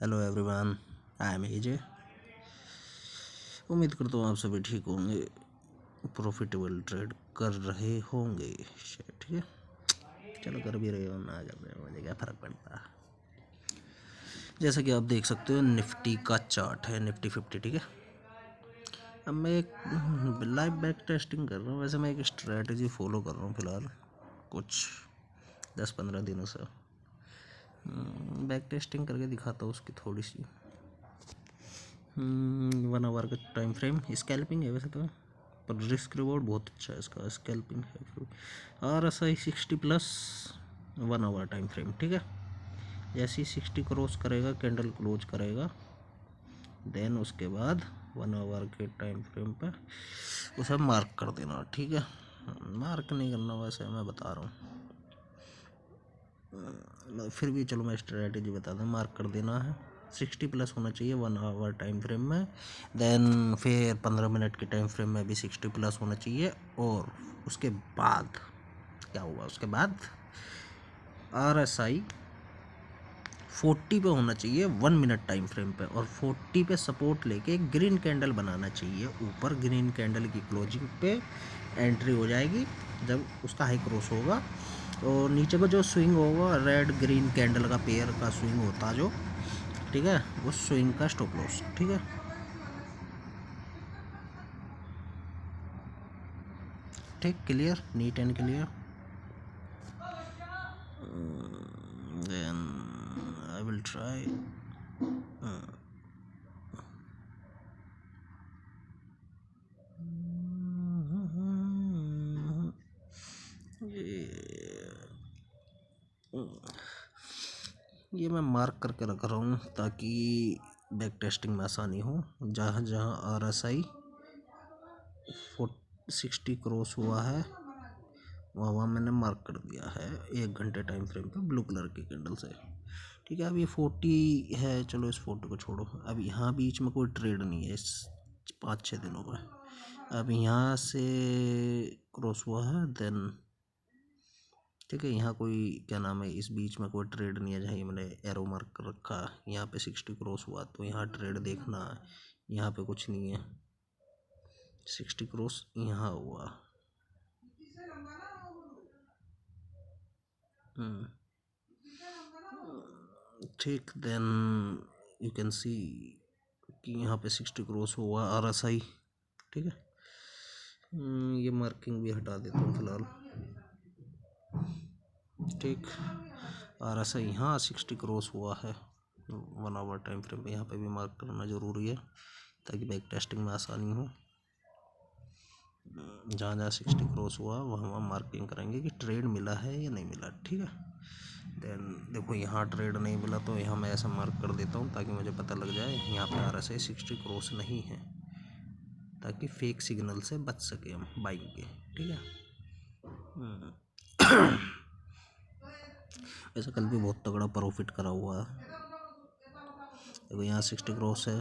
Hello everyone, I am एजे। उम्मीद करता हूँ आप सभी ठीक होंगे, प्रॉफिटेबल ट्रेड कर रहे होंगे। ठीक है, चलो कर भी रहे हो ना कर रहे हो मुझे क्या फ़र्क पड़ता। जैसा कि आप देख सकते हो निफ्टी का चार्ट है, निफ्टी 50। ठीक है, अब मैं एक लाइव बैक टेस्टिंग कर रहा हूँ। वैसे मैं एक स्ट्रैटेजी फॉलो कर रहा हूँ फ़िलहाल कुछ 10-15 दिनों से। बैक टेस्टिंग करके दिखाता हूँ उसकी थोड़ी सी। 1 आवर का टाइम फ्रेम स्कैल्पिंग है वैसे तो, पर रिस्क रिवॉर्ड बहुत अच्छा है इसका। स्कैल्पिंग है RSI 60+ 1 आवर टाइम फ्रेम। ठीक है, जैसे ही 60 क्रॉस करेगा कैंडल क्लोज करेगा, देन उसके बाद 1 आवर के टाइम फ्रेम पे उसे मार्क कर देना। ठीक है, मार्क नहीं करना वैसे मैं बता रहा हूँ, फिर भी चलो मैं स्ट्रेटजी बता दूँ। मार्क कर देना है, 60+ होना चाहिए 1 आवर टाइम फ्रेम में। देन फिर 15 मिनट के टाइम फ्रेम में भी 60+ होना चाहिए। और उसके बाद क्या हुआ, उसके बाद RSI 40 पे होना चाहिए 1 मिनट टाइम फ्रेम पे, और 40 पे सपोर्ट लेके एक ग्रीन कैंडल बनाना चाहिए ऊपर। ग्रीन कैंडल की क्लोजिंग पे एंट्री हो जाएगी जब उसका हाई क्रॉस होगा। और नीचे को जो स्विंग होगा रेड ग्रीन कैंडल का पेयर का स्विंग होता जो, ठीक है, उस स्विंग का स्टॉप लॉस। ठीक है, ठीक, clear, neat and clear. Then I will try. ये मैं मार्क करके रख रहा हूँ ताकि बैक टेस्टिंग में आसानी हो। जहाँ जहाँ RSI 60 क्रॉस हुआ है वहाँ वहाँ मैंने मार्क कर दिया है 1 घंटे टाइम फ्रेम पे ब्लू कलर की कैंडल से। ठीक है, अब ये 40 है, चलो इस फोटो को छोड़ो। अब यहाँ बीच में कोई ट्रेड नहीं है इस 5-6 दिनों में। अब यहाँ से क्रॉस हुआ है, देन ठीक है, यहाँ कोई क्या नाम है, इस बीच में कोई ट्रेड नहीं है जहाँ ये मैंने एरो मार्क कर रखा है। यहाँ पे 60 क्रॉस हुआ तो यहाँ ट्रेड देखना है। यहाँ पे कुछ नहीं है, 60 क्रॉस यहाँ हुआ। ठीक, देन यू कैन सी कि यहाँ पे 60 क्रॉस हुआ RSI। ठीक है, ये मार्किंग भी हटा देता हूँ फिलहाल। ठीक, RSI यहाँ 60 क्रॉस हुआ है 1 आवर टाइम फ्रेम पे। यहाँ पे भी मार्क करना ज़रूरी है ताकि बैक टेस्टिंग में आसानी हो। जहाँ जहाँ 60 क्रॉस हुआ वहाँ वहाँ मार्किंग करेंगे कि ट्रेड मिला है या नहीं मिला। ठीक है, देन देखो यहाँ ट्रेड नहीं मिला तो यहाँ मैं ऐसा मार्क कर देता हूँ ताकि मुझे पता लग जाए यहाँ पे RSI 60 क्रॉस नहीं है, ताकि फेक सिग्नल से बच सके हम बाइंग के। ठीक है, ऐसा कल भी बहुत तगड़ा प्रॉफिट करा हुआ है। देखो यहाँ 60 क्रॉस है,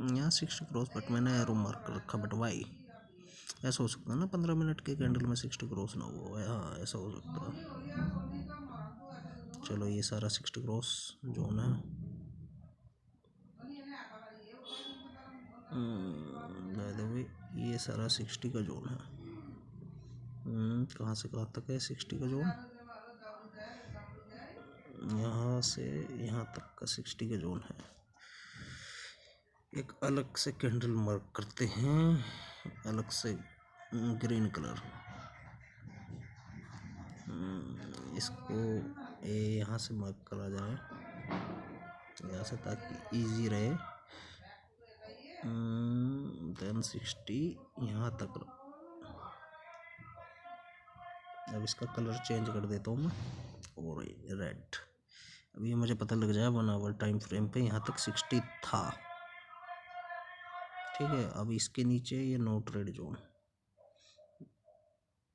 यहाँ 60 क्रॉस, बट मैंने एरो मार्क कर रखा। बट वाई ऐसा हो सकता है ना 15 मिनट के कैंडल में 60 क्रॉस ना हुआ है। हाँ, ऐसा हो सकता है। चलो ये सारा 60 क्रॉस जोन है। बाय द वे ये सारा 60 का जोन है। कहाँ से कहाँ तक है 60 का जोन? यहाँ से यहाँ तक का 60 का जोन है। एक अलग से कैंडल मार्क करते हैं, अलग से ग्रीन कलर। इसको यहाँ से मार्क करा जाए यहाँ से ताकि इजी रहे। देन 60 यहाँ तक। अब इसका कलर चेंज कर देता हूँ मैं, और रेड। अब ये मुझे पता लग जाए 1 आवर टाइम फ्रेम पे यहाँ तक 60 था। ठीक है, अब इसके नीचे ये नो ट्रेड जोन,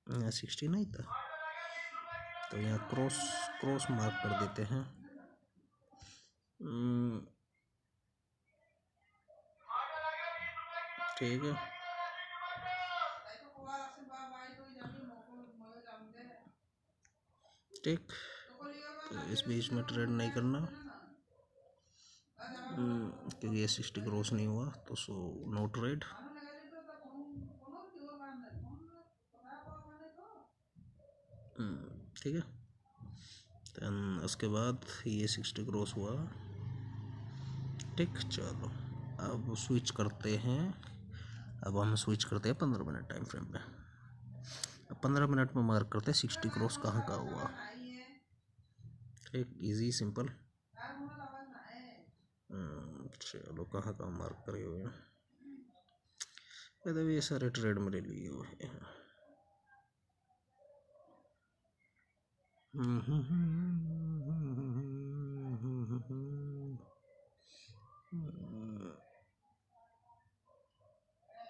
यहाँ 60 नहीं था तो यहाँ क्रॉस क्रॉस मार्क कर देते हैं। ठीक है, ठीक, तो इस बीच में ट्रेड नहीं करना, क्योंकि ये 60 क्रॉस नहीं हुआ तो सो नो ट्रेड। ठीक है। देन उसके बाद ये 60 क्रॉस हुआ। ठीक, चलो अब स्विच करते हैं। अब हम स्विच करते हैं 15 मिनट टाइम फ्रेम पे। अब 15 मिनट में मार्क करते हैं 60 क्रॉस कहाँ का हुआ। ठीक, इजी सिंपल। चलो कहाँ कहाँ मार्क करे हुए हैं, ये सारे ट्रेड मेरे लिए हुए हैं।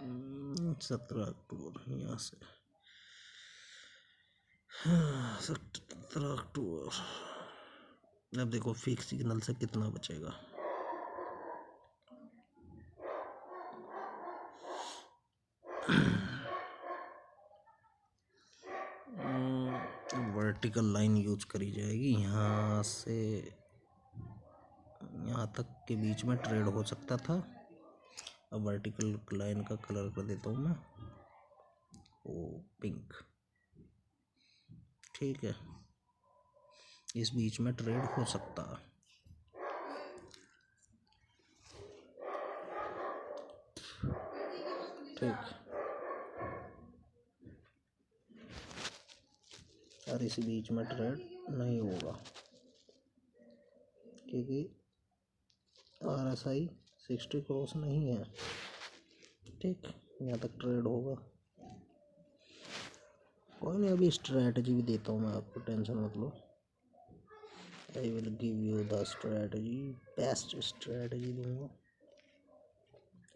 हम्म, 17 अक्टूबर यहाँ से 17 अक्टूबर। अब देखो फिक्स सिग्नल से कितना बचेगा। वर्टिकल लाइन यूज करी जाएगी यहाँ से यहाँ तक के बीच में ट्रेड हो सकता था। अब वर्टिकल लाइन का कलर कर देता हूँ मैं वो पिंक। ठीक है, इस बीच में ट्रेड हो सकता है। ठीक, और इस बीच में ट्रेड नहीं होगा क्योंकि RSI 60 क्रॉस नहीं है। ठीक, यहाँ तक ट्रेड होगा। कोई नहीं, अभी स्ट्रैटेजी भी देता हूँ मैं आपको, टेंशन मत लो। I will give you the strategy, best strategy दूंगा।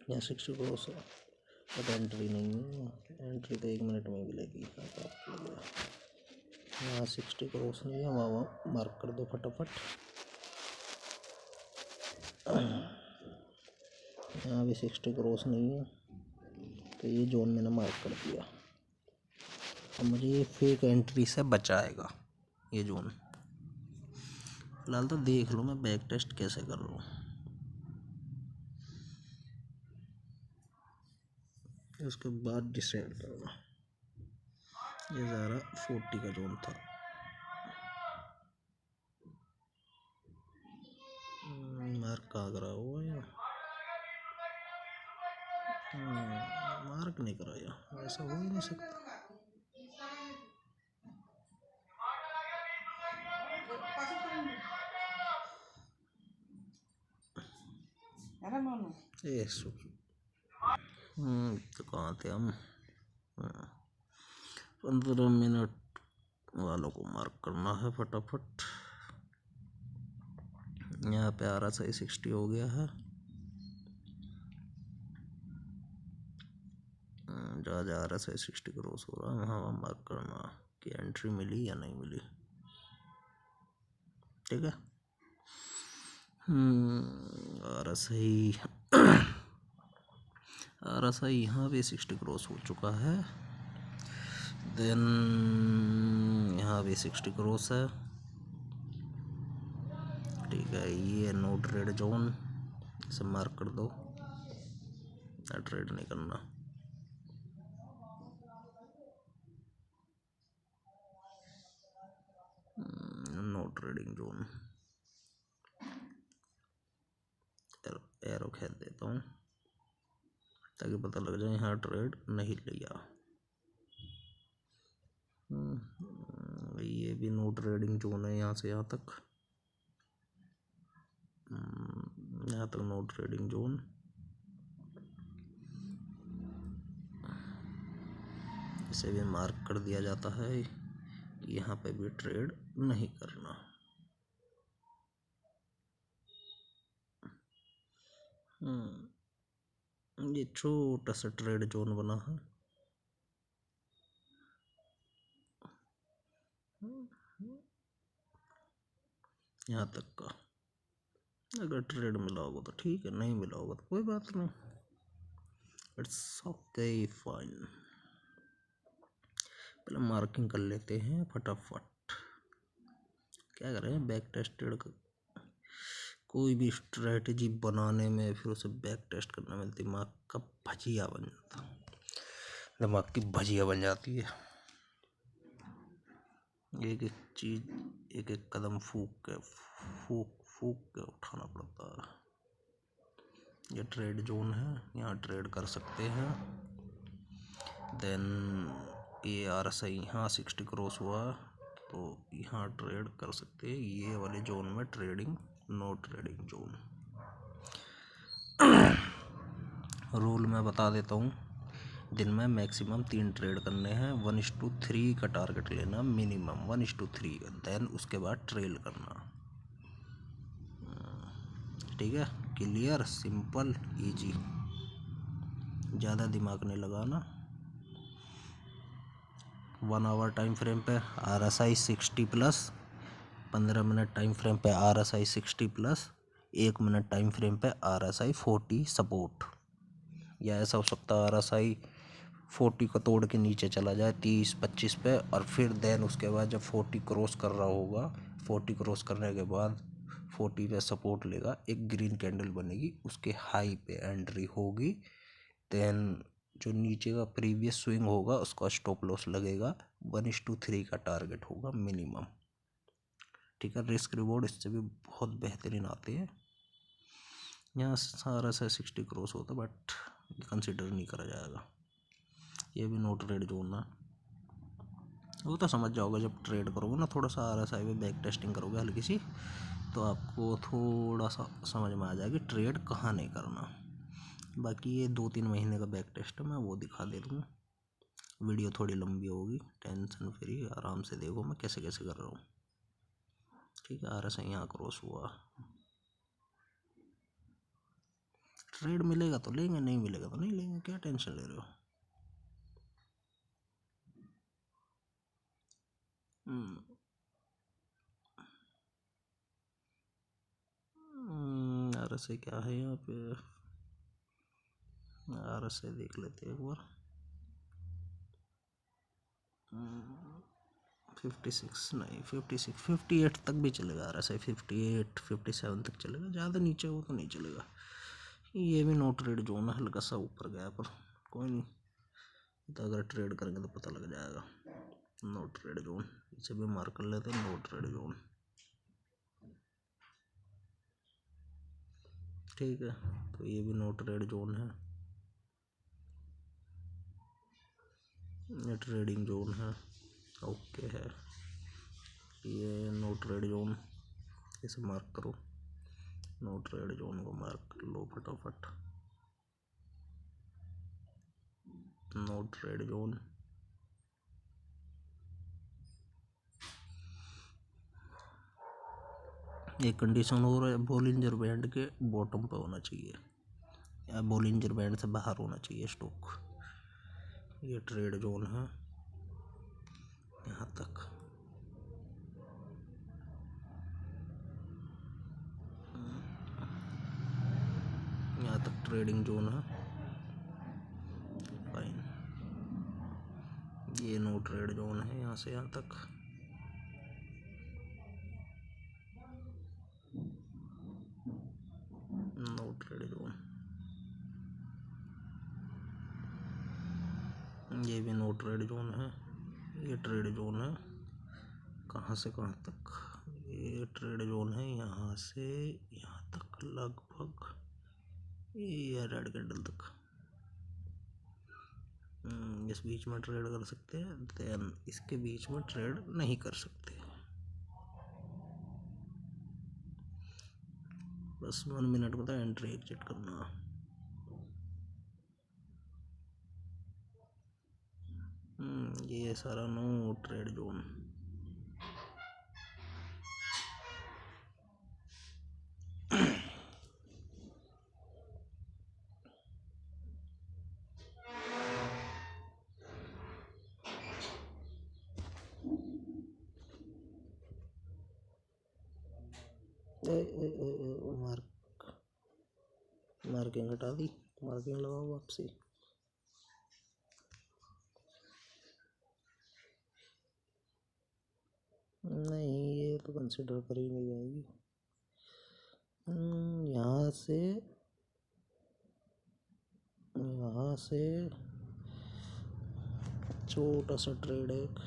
यहाँ 60 क्रॉस है बट एंट्री नहीं है, एंट्री तो 1 मिनट में भी लगी। यहाँ 60 क्रॉस नहीं है, वहाँ मार्क कर दो फटाफट। यहाँ भी 60 क्रॉस नहीं है तो ये जोन मैंने मार्क कर दिया। अब मुझे ये फेक एंट्री से बचाएगा ये जोन। फिलहाल तो देख लो मैं बैक टेस्ट कैसे कर रहा हूँ। उसके बाद डिसाइड करना। ये ज़रा 40 का जोन था। मार्क कहाँ करा हुआ है, मार्क नहीं कराया, ऐसा हो ही नहीं सकता। तो कहाँ थे हम। 15 मिनट वालों को मार्क करना है फटाफट। यहाँ पे RSI 60 हो गया है। जहाँ जहाँ RSI 60 क्रॉस हो रहा है वहाँ मार्क करना कि एंट्री मिली या नहीं मिली। ठीक है। RSI यहाँ पे 60 क्रॉस हो चुका है। देन यहाँ भी 60 क्रॉस है। ठीक है, ये नो ट्रेड जोन, इसे मार्क कर दो, ट्रेड नहीं करना। नो ट्रेडिंग जोन, एरो खेल देता हूँ ताकि पता लग जाए यहाँ ट्रेड नहीं लिया। ये भी नो ट्रेडिंग जोन है यहाँ से यहाँ तक। यहाँ तक नो ट्रेडिंग जोन। इसे भी मार्क कर दिया जाता है कि यहाँ पे भी ट्रेड नहीं करना। ये छोटा सा ट्रेड जोन बना है। यहाँ तक का अगर ट्रेड मिला होगा तो ठीक है, नहीं मिला होगा तो कोई बात नहीं, इट्स ओके फाइन। पहले मार्किंग कर लेते हैं फटाफट क्या करें, बैक टेस्टेड कोई भी स्ट्रेटजी बनाने में फिर उसे बैक टेस्ट करने में दिमाग का भजिया बन जाता, दिमाग की भजिया बन जाती है। एक एक चीज, एक एक कदम फूक के उठाना पड़ता है। ये ट्रेड जोन है, यहाँ ट्रेड कर सकते हैं। देन ये RSI यहाँ 60 क्रॉस हुआ तो यहाँ ट्रेड कर सकते हैं। ये वाले जोन में trading, no trading zone. Rule मैं बता देता हूँ, दिन में मैक्सिमम 3 ट्रेड करने हैं। 1:3 का टारगेट लेना मिनिमम, 1:3 का। देन उसके बाद ट्रेल करना। ठीक है, क्लियर, सिंपल, इजी, ज़्यादा दिमाग नहीं लगाना। 1 आवर टाइम फ्रेम पे RSI 60+, 15 मिनट टाइम फ्रेम पे RSI 60+, 1 मिनट टाइम फ्रेम पे RSI 40 सपोर्ट। या ऐसा हो सकता है RSI 40 को तोड़ के नीचे चला जाए 30-25 पे, और फिर देन उसके बाद जब 40 क्रॉस कर रहा होगा, 40 क्रॉस करने के बाद 40 पे सपोर्ट लेगा, एक ग्रीन कैंडल बनेगी, उसके हाई पे एंट्री होगी। देन जो नीचे का प्रीवियस स्विंग होगा उसका स्टॉप लॉस लगेगा। 1:3 का टारगेट होगा मिनिमम। ठीक है, रिस्क रिवॉर्ड इससे भी बहुत बेहतरीन आते हैं। यहाँ सारा से 60 क्रॉस होता है बट कंसिडर नहीं करा जाएगा। ये भी नो ट्रेड जोन है, वो तो समझ जाओगे जब ट्रेड करोगे ना। थोड़ा सा RSI में बैक टेस्टिंग करोगे हल्की सी, तो आपको थोड़ा सा समझ में आ जाएगी ट्रेड कहाँ नहीं करना। बाकी ये 2-3 महीने का बैक टेस्ट है, मैं वो दिखा दे दूँगा। वीडियो थोड़ी लंबी होगी, टेंशन फ्री आराम से देखो मैं कैसे कैसे कर रहा हूँ। ठीक है, RSI यहाँ क्रॉस हुआ, ट्रेड मिलेगा तो लेंगे, नहीं मिलेगा तो नहीं लेंगे, क्या टेंशन ले रहे हो। RSI क्या है यहाँ पे, RSI देख लेते हैं एक बार। 56 नहीं, 56, 58 तक भी चलेगा RSI, 58, 57 तक चलेगा, ज़्यादा नीचे हो तो नहीं चलेगा। ये भी नो ट्रेड जोन है, हल्का सा ऊपर गया पर कोई नहीं, तो अगर ट्रेड करेंगे तो पता लग जाएगा। नो ट्रेड जोन, इसे भी मार्क कर लेते हैं, नो ट्रेड जोन। ठीक है, तो ये भी नो ट्रेड जोन है, ये ट्रेडिंग जोन है, ओके है। ये नो ट्रेड जोन, इसे मार्क करो, नो ट्रेड जोन को मार्क कर लो फटाफट। नो ट्रेड जोन, एक कंडीशन हो रहा है, बोलिंजर बैंड के बॉटम पे होना चाहिए या बोलिंजर बैंड से बाहर होना चाहिए स्टॉक। ये ट्रेड जोन है यहाँ तक, यहाँ तक ट्रेडिंग जोन है, फाइन। ये नो ट्रेड जोन है यहाँ से यहाँ तक। नो ट्रेड जोन, ये भी नो ट्रेड जोन है। ये ट्रेड जोन है कहाँ से कहाँ तक, ये ट्रेड जोन है यहाँ से यहाँ तक लगभग, ये रेड कैंडल तक। इस बीच में ट्रेड कर सकते हैं, देन इसके बीच में ट्रेड नहीं कर सकते। बस 1 मिनट में तो एंट्री एग्जिट करना। ये सारा नो ट्रेड जोन। मार्किंग हटा दी, मार्किंग लगाओ वापसी। नहीं, ये तो कंसिडर करी नहीं जाएगी। यहाँ से छोटा सा ट्रेड एक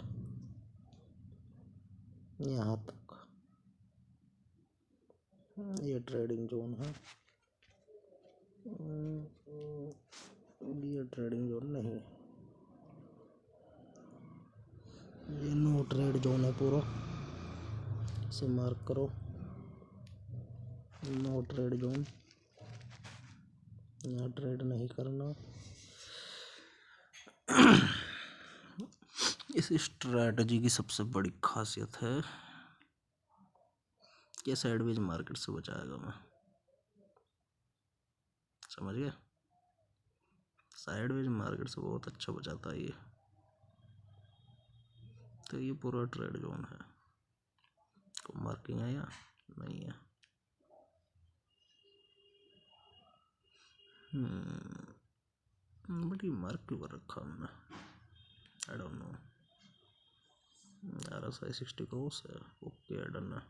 यहाँ तक, ये ट्रेडिंग जोन है। ये ट्रेडिंग जोन नहीं, ये नो ट्रेड जोन है पूरा, इसे मार्क करो, नो ट्रेड जोन, यहाँ ट्रेड नहीं करना। इस स्ट्रैटेजी की सबसे बड़ी खासियत है कि साइडवेज मार्केट से बचाएगा मैं, समझ गए? साइडवेज मार्केट से बहुत अच्छा बचाता है ये। तो ये पूरा ट्रेड जोन है, तो मार्किंग है या नहीं है? बट ये मार्क क्यों कर रखा हमने, I don't know. RSI 60 cross है, ओके डन है।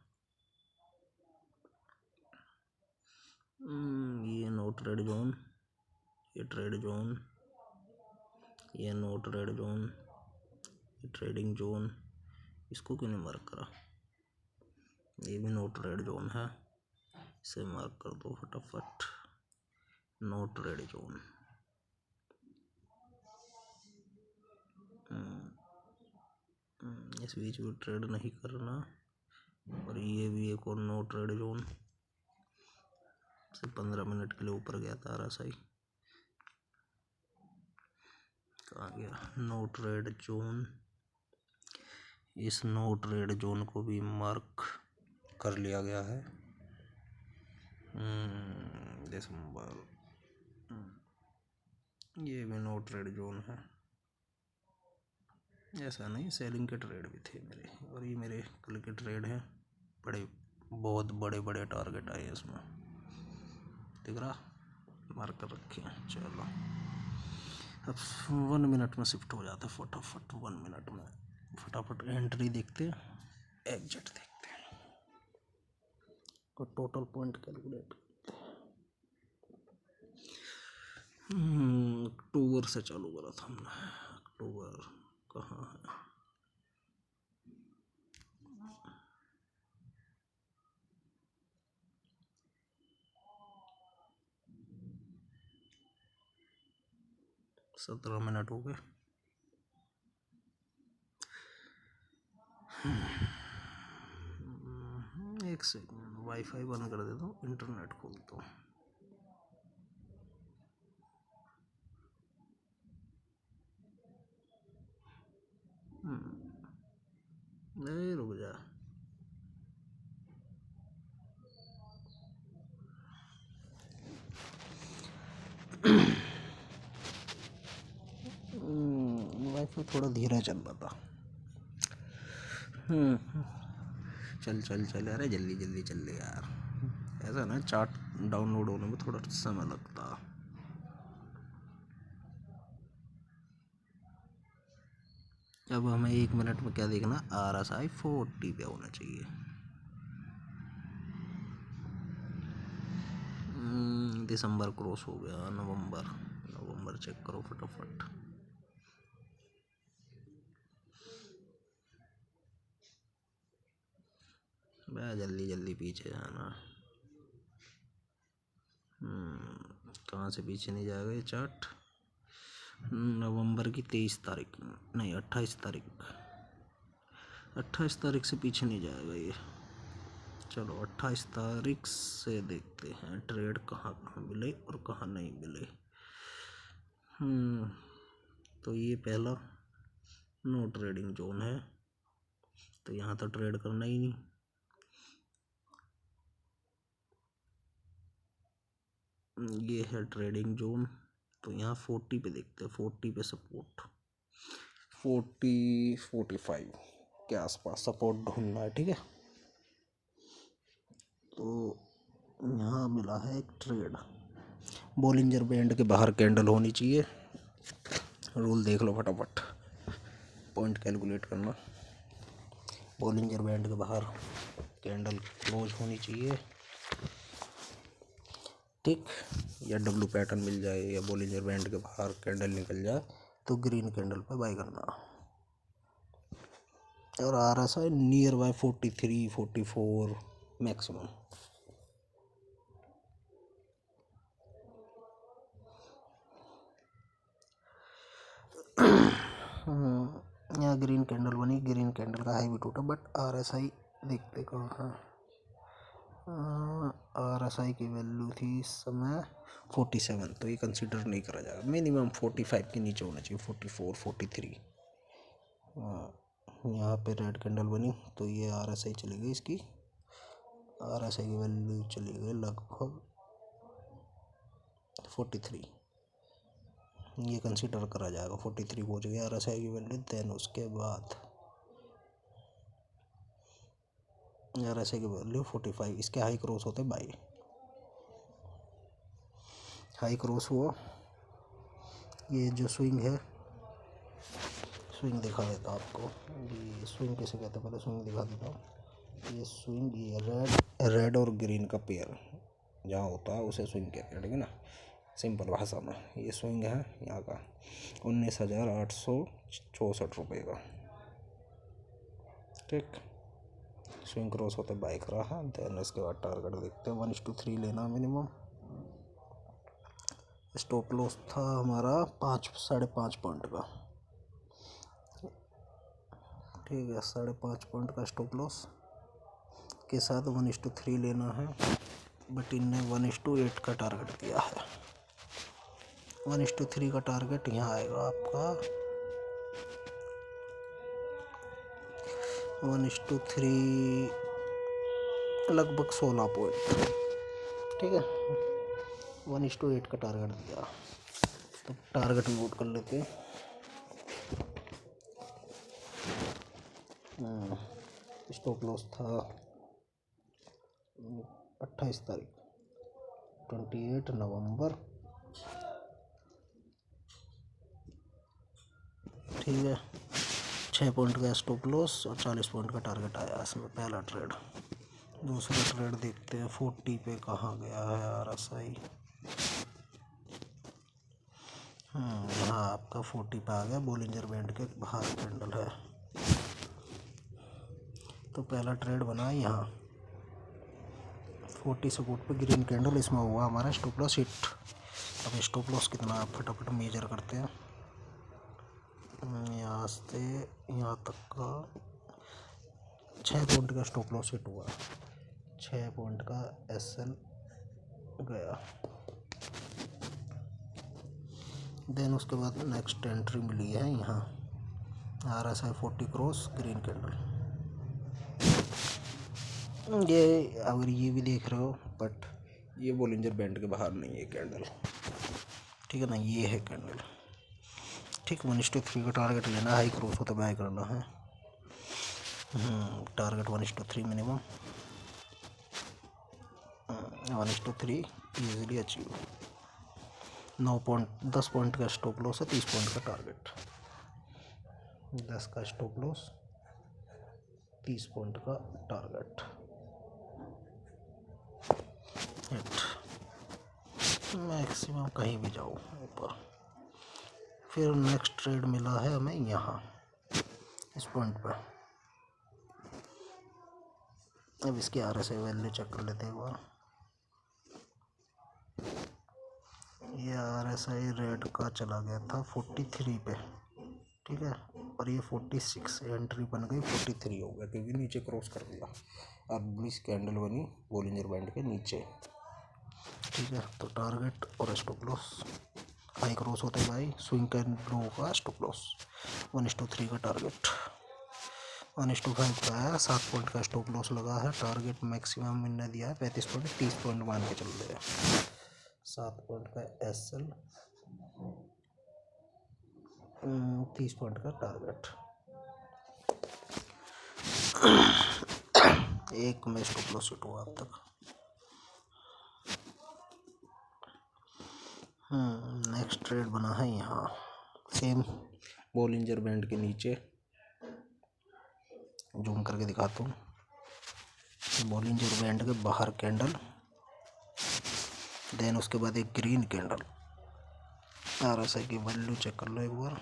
ये नो ट्रेड जोन, ये ट्रेड जोन, ये नो ट्रेड जोन, ये ट्रेडिंग जोन, इसको क्यों नहीं मार्क करा? ये भी नो ट्रेड जोन है, इसे मार्क कर दो फटाफट, नो ट्रेड जोन। इस बीच में ट्रेड नहीं करना। और ये भी एक और नो ट्रेड जोन, से 15 मिनट के लिए ऊपर गया था RSI, कहाँ गया? No trade zone. इस नो ट्रेड जोन को भी मार्क कर लिया गया है। दिसंबर, ये भी नो ट्रेड जोन है। ऐसा नहीं, सेलिंग के ट्रेड भी थे मेरे, और ये मेरे कल के ट्रेड हैं, बहुत बड़े टारगेट आए हैं इसमें, दिख रहा, मार्कर रखे हैं। चलो अब 1 मिनट में शिफ्ट हो जाता है फटाफट, 1 मिनट में फटाफट एंट्री देखते, एग्जिट देखते हैं और टोटल पॉइंट कैलकुलेट करते हैं। अक्टूबर से चालू करा था हमने, अक्टूबर कहाँ है? सत्रह मिनट हो गए। एक सेकंड, वाईफाई बंद कर देता हूँ, इंटरनेट खोलता हूँ। नहीं, रुक जा। वाईफाई थोड़ा धीरे चल रहा था। चल, अरे जल्दी चल यार। ऐसा ना, चार्ट डाउनलोड होने में थोड़ा समय लगता। अब हमें 1 मिनट में क्या देखना, RSI 40 पे होना चाहिए। दिसंबर क्रॉस हो गया, नवंबर चेक करो फटाफट। मैं जल्दी पीछे जाना। कहाँ से पीछे नहीं जाएगा ये चार्ट? नवंबर की 23 तारीख, नहीं 28 तारीख, 28 तारीख से पीछे नहीं जाएगा ये। चलो 28 तारीख से देखते हैं ट्रेड कहाँ मिले और कहाँ नहीं मिले। तो ये पहला नो ट्रेडिंग जोन है, तो यहाँ तो ट्रेड करना ही नहीं। ये है ट्रेडिंग जोन, तो यहाँ 40 पे देखते हैं, 40 पे सपोर्ट, 45 के आसपास सपोर्ट ढूंढना है, ठीक है। तो यहाँ मिला है एक ट्रेड, बोलिंजर बैंड के बाहर कैंडल होनी चाहिए। रूल देख लो फटाफट, पॉइंट कैलकुलेट करना, बोलिंजर बैंड के बाहर कैंडल क्लोज होनी चाहिए, ठीक। या डब्लू पैटर्न मिल जाए या बोलिंजर बैंड के बाहर कैंडल निकल जाए तो ग्रीन कैंडल पे बाय करना। और RSI नियर बाय 43 44 मैक्सिमम। यहाँ ग्रीन कैंडल बनी, ग्रीन कैंडल का हाई भी टूटा, बट RSI देखते कहाँ है। RSI की वैल्यू थी इस समय 47, तो ये कंसिडर नहीं करा जाएगा। मिनिमम 45 के नीचे होना चाहिए, 44 43। यहाँ पे रेड कैंडल बनी तो ये RSI चली गई, इसकी RSI की वैल्यू चली गई लगभग 43। ये कंसिडर करा जाएगा, 43 पहुँच गया RSI की वैल्यू। देन उसके बाद RSI की वैल्यू 45, इसके हाई क्रॉस होते बाई, हाई क्रॉस हुआ। ये जो स्विंग है, स्विंग दिखा देता हूँ आपको। ये स्विंग कैसे कहते हैं, पहले स्विंग दिखा देता हूँ। ये स्विंग, ये रेड और ग्रीन का पेयर जहाँ होता है उसे स्विंग कहते हैं, ठीक है ना, सिंपल भाषा में। ये स्विंग है यहाँ का 19,864 रुपये का, ठीक। स्विंग क्रॉस होते बाइक रहा। देन इसके बाद टारगेट देखते हैं, 1:3 लेना मिनिमम। स्टॉप लॉस था हमारा 5.5 पॉइंट का, ठीक है, 5.5 पॉइंट का स्टॉप लॉस के साथ 1:3 लेना है। बट इनने 1:8 का टारगेट दिया है। 1:3 का टारगेट यहाँ आएगा आपका 1:3 लगभग 16 पॉइंट, ठीक है। 1:8 का टारगेट दिया, तो टारगेट नोट कर लेते हैं। स्टॉप लॉस था 28 तारीख 28 नवंबर, ठीक है। 6 पॉइंट का स्टॉप लॉस और 40 पॉइंट का टारगेट आया इसमें पहला ट्रेड। दूसरा ट्रेड देखते हैं 40 पे कहाँ गया है RSI। यहाँ आपका 40 पे आ गया, बोलिंजर बैंड के बाहर कैंडल है, तो पहला ट्रेड बना यहाँ 40 सपोर्ट पे ग्रीन कैंडल, इसमें हुआ हमारा स्टॉप लॉस हिट। अब स्टॉप लॉस कितना आप फटाफट मेजर करते हैं। यहाँ से यहाँ तक का 6 पॉइंट का स्टॉप लॉस हिट हुआ, 6 पॉइंट का SL गया। देन उसके बाद नेक्स्ट एंट्री मिली है यहाँ RSI 40 क्रॉस ग्रीन कैंडल। ये अगर ये भी देख रहे हो, बट ये बोलिंजर बैंड के बाहर नहीं है कैंडल, ठीक है ना, ये है कैंडल, ठीक। 1:3 का टारगेट लेना, हाई क्रॉस होता बाय करना है। Target 1:3 minimum, 1:3 easily achieve. 10 point का स्टॉप लॉस है, 30 पॉइंट का टारगेट। 10 का स्टॉप लॉस, 30 पॉइंट का टारगेट हिट। मैक्सिमम कहीं भी जाओ ऊपर। फिर नेक्स्ट ट्रेड मिला है हमें यहाँ इस पॉइंट पर। अब इसकी RSI वैल्यू चेक कर लेते हैं एक बार। ये RSI रेड का चला गया था 43 पे, ठीक है, और ये 46 एंट्री बन गई 43 हो गया क्योंकि नीचे क्रॉस कर दिया। अब बुलिश कैंडल बनी बोलिंजर बैंड के नीचे, ठीक है। तो टारगेट और स्टॉप लॉस हाई क्रॉस होते भाई, स्विंग कैंडल का स्टॉप लॉस 1:3 का टारगेट 1:5 का है, 7 पॉइंट का स्टॉप लॉस लगा है। टारगेट मैक्सिमम मैंने दिया है 35 पॉइंट, 30 पॉइंट मान के चल रहे हैं। 7 पॉइंट का SL, 30 पॉइंट का टारगेट। एक में स्टॉप लॉस हिट हुआ अब तक। नेक्स्ट ट्रेड बना है यहाँ सेम बोलिंजर बैंड के नीचे, जूम करके दिखाता हूँ। बॉलिंजर बैंड के बाहर कैंडल, देन उसके बाद एक ग्रीन कैंडल। RSI की वैल्यू चेक कर लो एक बार,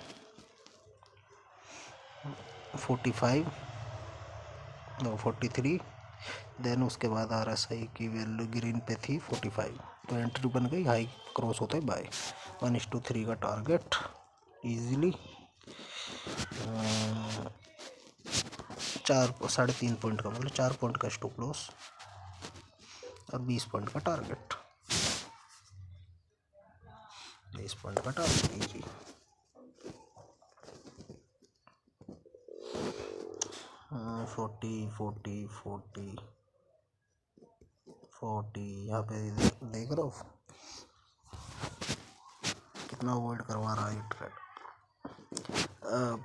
45 नो 43। देन उसके बाद RSI की वैल्यू ग्रीन पे थी 45, तो एंट्री बन गई, हाई क्रॉस होते बाय। 1:3 का टारगेट इजीली 3.5 पॉइंट का, मतलब 4 पॉइंट का स्टॉप लॉस और 20 पॉइंट का टारगेट, 20 पॉइंट का टारगेट इजी। हाँ, 40 यहाँ पे देख रहे हो कितना अवॉइड करवा रहा है ये ट्रेड। अब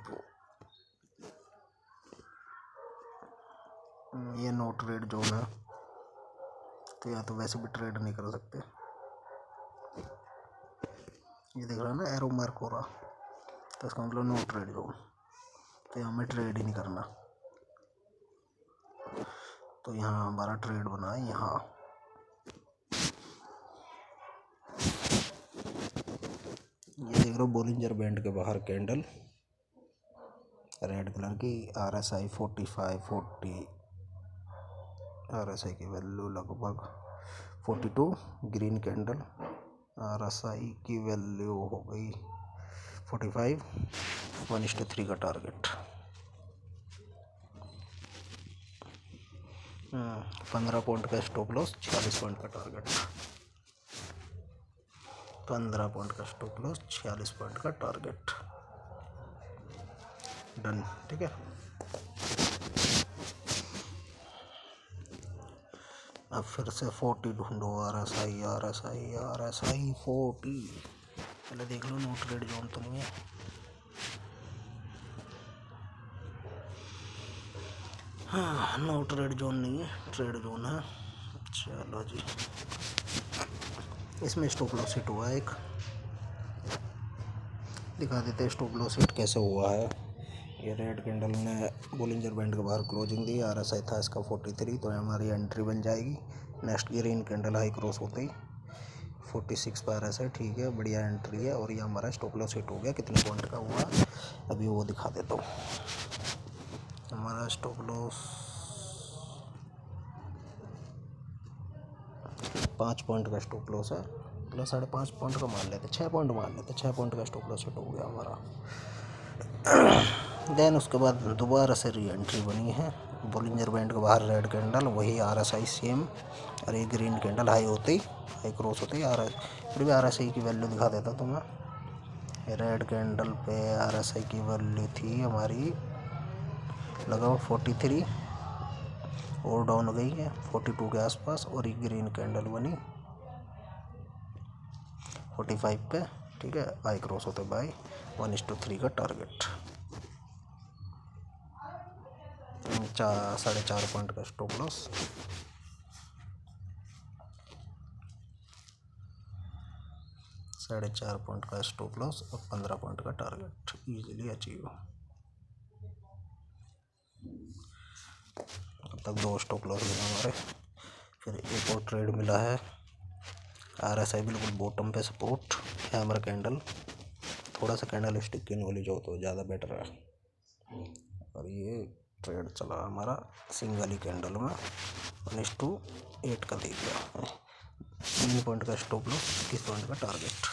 ये नो ट्रेड जोन है, तो या तो वैसे भी ट्रेड नहीं कर सकते। ये देख रहा है ना एरो मार्क हो रहा, तो इसका मतलब नो ट्रेड जोन, तो यहाँ हमें ट्रेड ही नहीं करना। तो यहाँ हमारा ट्रेड बना है यहाँ, ये देख रहे हो बॉलिंजर बैंड के बाहर कैंडल रेड कलर की, RSI 45 40, RSI की वैल्यू लगभग 42, ग्रीन कैंडल, RSI की वैल्यू हो गई 45, 1:3 का टारगेट। 15 पॉइंट का स्टॉप लॉस, 46 पॉइंट का टारगेट। 15 पॉइंट का स्टॉप लॉस, 46 पॉइंट का टारगेट, डन। ठीक है, अब फिर से 40 ढूंढो, RSI 40। पहले देख लो नो ट्रेड जोन तो नहीं है। हाँ, नो ट्रेड जोन नहीं है, ट्रेड जोन है। चलो जी, इसमें स्टॉप लॉस हिट हुआ एक, दिखा देते हैं स्टॉप लॉस हिट कैसे हुआ है। ये रेड कैंडल ने बॉलिंजर बैंड के बाहर क्लोजिंग दी, RSI था इसका 43, तो हमारी एंट्री बन जाएगी। Next green candle high cross होते ही 46 पर RSI, ठीक है, बढ़िया एंट्री है। और ये हमारा स्टॉप लॉस हिट हो गया। कितने पॉइंट का हुआ अभी वो दिखा देता हूँ। हमारा स्टॉप लॉस 5 पॉइंट का स्टॉप लॉस है, प्लस 5.5 पॉइंट का मान लेते, 6 पॉइंट मान लेते, 6 पॉइंट का स्टॉप लॉस हिट हो गया हमारा। देन उसके बाद दोबारा से री एंट्री बनी है, बॉलिंजर बैंड के बाहर रेड कैंडल, वही RSI सेम, और ये ग्रीन कैंडल हाई होते ही, हाई क्रॉस होते ही फिर भी RSI की वैल्यू दिखा देता तुम्हें। रेड कैंडल पे RSI की वैल्यू थी हमारी लगभग 43, और डाउन हो गई है 42 के आसपास, और एक ग्रीन कैंडल बनी 45 पे, ठीक है, हाई क्रॉस होते बाय। 1:3 का टारगेट, 4.5 पॉइंट का स्टॉप लॉस, 4.5 पॉइंट का स्टॉप लॉस और 15 पॉइंट का टारगेट इजीली अचीव। अब तक 2 स्टॉप लॉस मिला हमारे। फिर एक और ट्रेड मिला है, RSI बिल्कुल बॉटम पे सपोर्ट, हैमर कैंडल, थोड़ा सा कैंडल स्टिक की नॉलेज हो तो ज़्यादा बेटर है। और ये ट्रेड चला हमारा सिंगल ही कैंडल में, 1:8 का दे दिया। 3 पॉइंट का स्टॉप लॉस, 21 पॉइंट का टारगेट,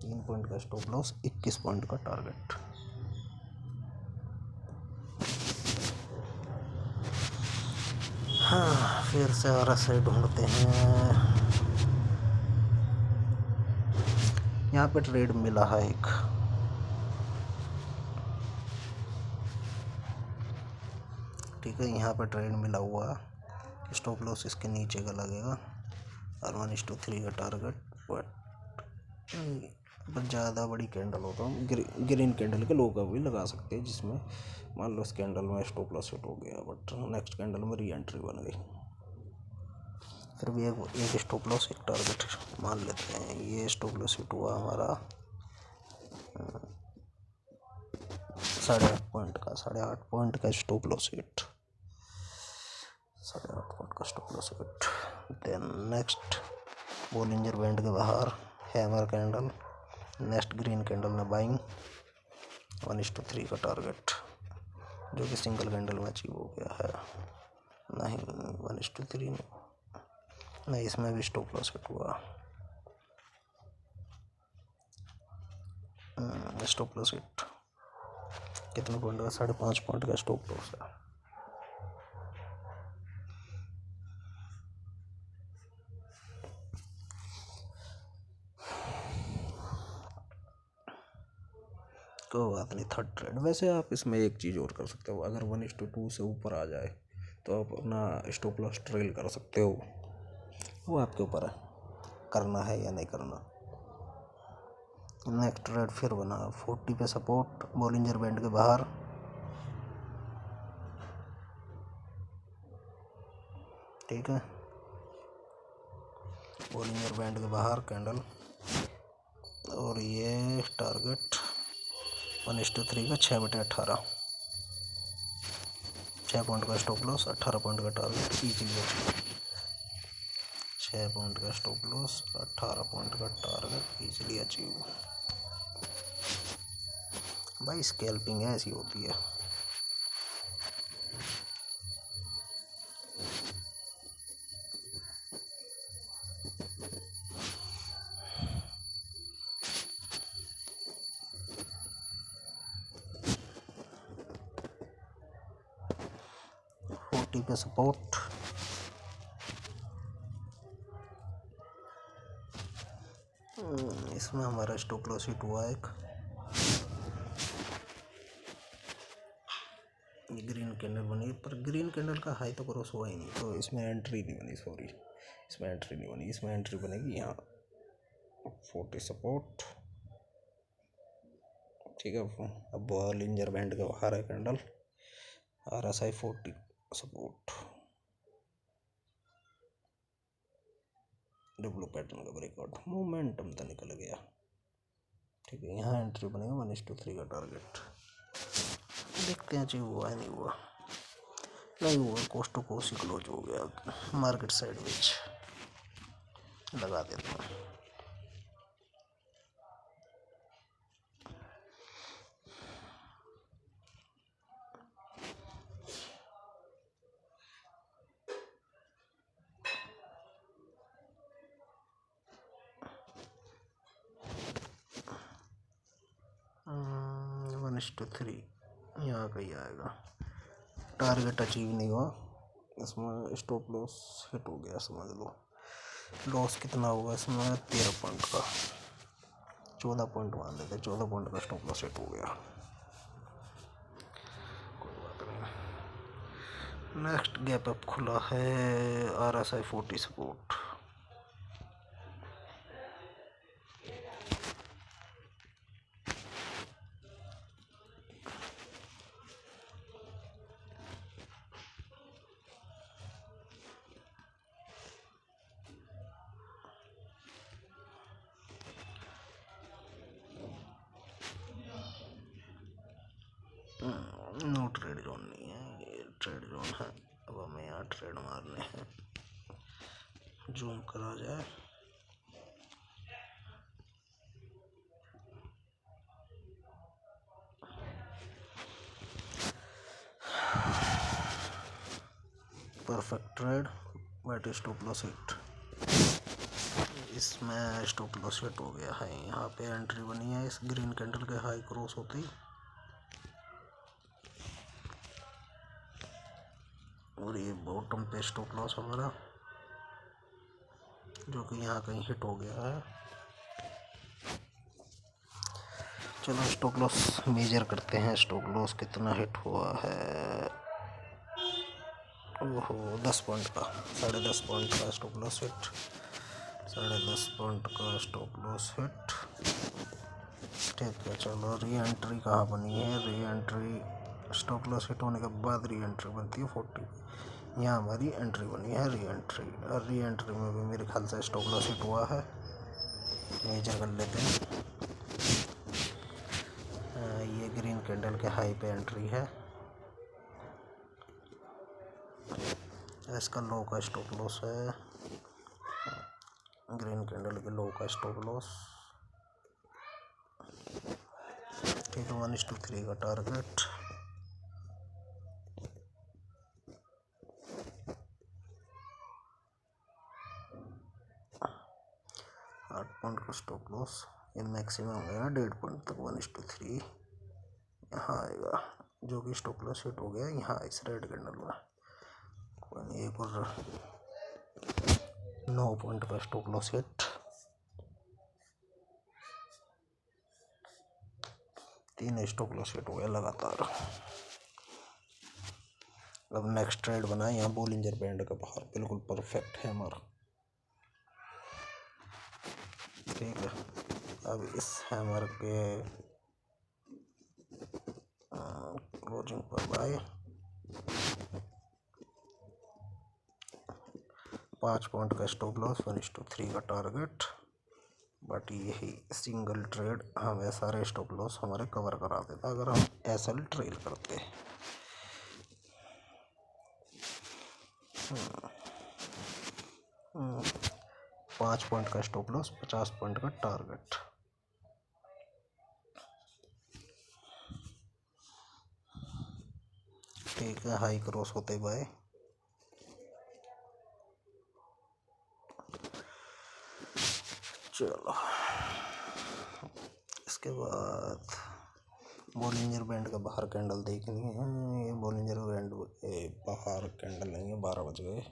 3 पॉइंट का स्टॉप लॉस, 21 पॉइंट का टारगेट। हाँ, फिर से RSI ढूंढते हैं। यहाँ पे ट्रेड मिला है एक, ठीक है, यहाँ पे ट्रेड मिला हुआ, स्टॉप लॉस इसके नीचे का लगेगा, और 1:3 का टारगेट। बट ज़्यादा बड़ी कैंडल हो तो ग्रीन कैंडल के लो का भी लगा सकते हैं, जिसमें मान लो इस कैंडल में स्टॉप लॉस हिट हो गया, बट नेक्स्ट कैंडल में री एंट्री बन गई। फिर भी एक स्टॉप लॉस एक टारगेट मान लेते हैं। ये स्टॉप लॉस हिट हुआ हमारा 8.5 पॉइंट का, 8.5 पॉइंट का स्टॉप लॉस हिट। 8.5 का stop loss hit. Then next Bollinger band के बाहर hammer candle, next green candle में बाइंग 1:3 का टारगेट जो कि सिंगल कैंडल में अचीव हो गया है। नहीं 1:3 नहीं, इसमें भी स्टॉप लॉस हिट हुआ। स्टॉप लॉस हिट कितने पॉइंट का? 5.5 पॉइंट का स्टॉप लॉस है। कोई बात नहीं, थर्ड ट्रेड। वैसे आप इसमें एक चीज़ और कर सकते हो, अगर 1:2 से ऊपर आ जाए तो आप अपना स्टॉप लॉस ट्रेल कर सकते हो, वो आपके ऊपर है करना है या नहीं करना। नेक्स्ट ट्रेड फिर बना 40 पे सपोर्ट बोलिंजर बैंड के बाहर, ठीक है, बोलिंजर बैंड के बाहर कैंडल, और ये टारगेट 1:3 का 6/18, 6 पॉइंट का स्टॉप लॉस, 18 पॉइंट का टारगेट इजीली अचीव। 6 पॉइंट का स्टॉप लॉस, 18 पॉइंट का टारगेट इजीली अचीव। भाई स्कैल्पिंग ऐसी होती है। पे सपोर्ट, इसमें हमारा स्टॉप लॉस हिट हुआ एक। ग्रीन कैंडल बनी, पर ग्रीन कैंडल का हाई तो क्रॉस हुआ ही नहीं, तो इसमें एंट्री नहीं बनी। सॉरी, इसमें एंट्री नहीं बनी। इसमें एंट्री बनेगी यहाँ 40 सपोर्ट, ठीक है। अब बोलिंजर बैंड के बाहर है candle, RSI 40 support, W pattern का ब्रेकआउट, मोमेंटम तो निकल गया, ठीक है। यहाँ एंट्री बनेगा 1:3 का टारगेट। देखते हैं चाहिए हुआ है नहीं हुआ, नहीं हुआ, कोस्ट टू कोस्ट ही क्लोज हो गया। मार्केट साइडवेज लगा देता हूँ। वन इस टू 3 यहाँ का ही आएगा। टारगेट अचीव नहीं हुआ, इसमें स्टॉप लॉस हिट हो गया, समझ लो। लॉस कितना होगा इसमें? 13 पॉइंट का, 14 पॉइंट मान लेते, 14 पॉइंट का स्टॉप लॉस हिट हो गया। कोई बात नहीं। नेक्स्ट गैप अप खुला है RSI 40 support, no trade zone नहीं है, ये ट्रेड जोन है। अब हमें यहाँ ट्रेड मारने हैं, जूम करा जाए। Perfect trade, but stop loss hit. इसमें स्टॉप लॉस हिट हो गया है। यहाँ पे एंट्री बनी है इस ग्रीन कैंडल के हाई क्रॉस होते ही, और ये बॉटम पे स्टॉप लॉस हमारा जो कि यहाँ कहीं हिट हो गया है। चलो स्टॉप लॉस मेजर करते हैं, स्टॉप लॉस कितना हिट हुआ है। ओहो 10 पॉइंट का, 10.5 पॉइंट का स्टॉप लॉस हिट, 10.5 पॉइंट का स्टॉप लॉस हिट, ठीक है। चलो री एंट्री कहाँ बनी है? Re entry stop loss hit होने के बाद री एंट्री बनती है 40, यहाँ हमारी एंट्री बनी है री एंट्री, और री एंट्री में भी मेरे ख्याल से स्टॉप लॉस हिट हुआ है। मेजर कर लेते हैं। ये ग्रीन कैंडल के हाई पे एंट्री है, इसका लो का स्टॉप लॉस है, ग्रीन कैंडल के लो का स्टॉप लॉस। ठीक है, 1:3 का टारगेट। $8 का स्टॉप लॉस। ये मैक्सिमम गया 1.5 पॉइंट तक, 1:3 यहाँ आएगा, जो कि स्टॉप लॉस हिट हो गया यहाँ इस रेड कैंडल में। कोई नहीं, एक और 9 पॉइंट का stop loss hit. 3 stop loss hit हो गया लगातार। अब नेक्स्ट ट्रेड बना यहाँ बोलिंजर बैंड का बाहर, बिल्कुल परफेक्ट हैमर। ठीक है, अब इस हैमर के क्लोजिंग पर बाय 5 पॉइंट का स्टॉप लॉस, 1:3 का टारगेट। बट यही सिंगल ट्रेड हमें सारे स्टॉप लॉस हमारे कवर करा देता अगर हम एसएल ट्रेल करते। 5 पॉइंट का स्टॉप लॉस, 50 पॉइंट का टारगेट। ठीक है, हाई क्रॉस होते बाय। चलो, इसके बाद बोलिंजर बैंड का बाहर कैंडल देखनी है। ये बोलिंजर बैंड बाहर कैंडल नहीं है, 12 बज गए।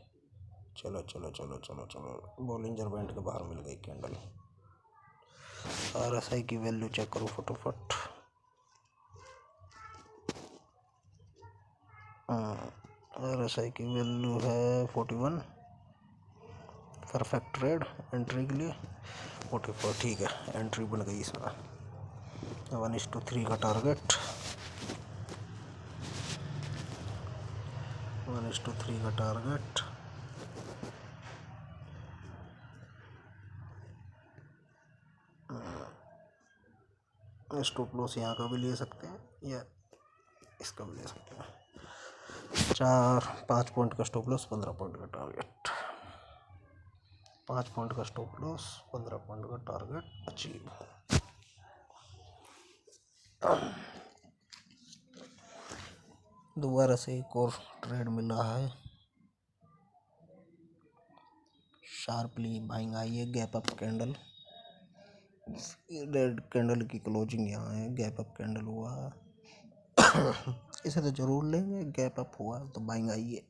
चलो चलो चलो चलो चलो, बोलिंजर बैंड के बाहर मिल गई कैंडल। RSI की वैल्यू चेक करो फटाफट। RSI की वैल्यू है 41। परफेक्ट ट्रेड एंट्री के लिए 44। ठीक है, एंट्री बन गई इसमें। 1:3 का टारगेट, 1:3 का टारगेट। स्टॉप लॉस यहाँ का भी ले सकते हैं या इसका भी ले सकते हैं। 5 पॉइंट का स्टॉप लॉस, 15 पॉइंट का टारगेट। 5 पॉइंट का स्टॉप लॉस, 15 पॉइंट का टारगेट अचीव। दोबारा से एक और ट्रेड मिला है। शार्पली बाइंग आई है, gap up candle. Red candle की क्लोजिंग यहाँ है, गैप अप कैंडल हुआ है। इसे तो जरूर लेंगे, गैप अप हुआ तो बाइंग आई है।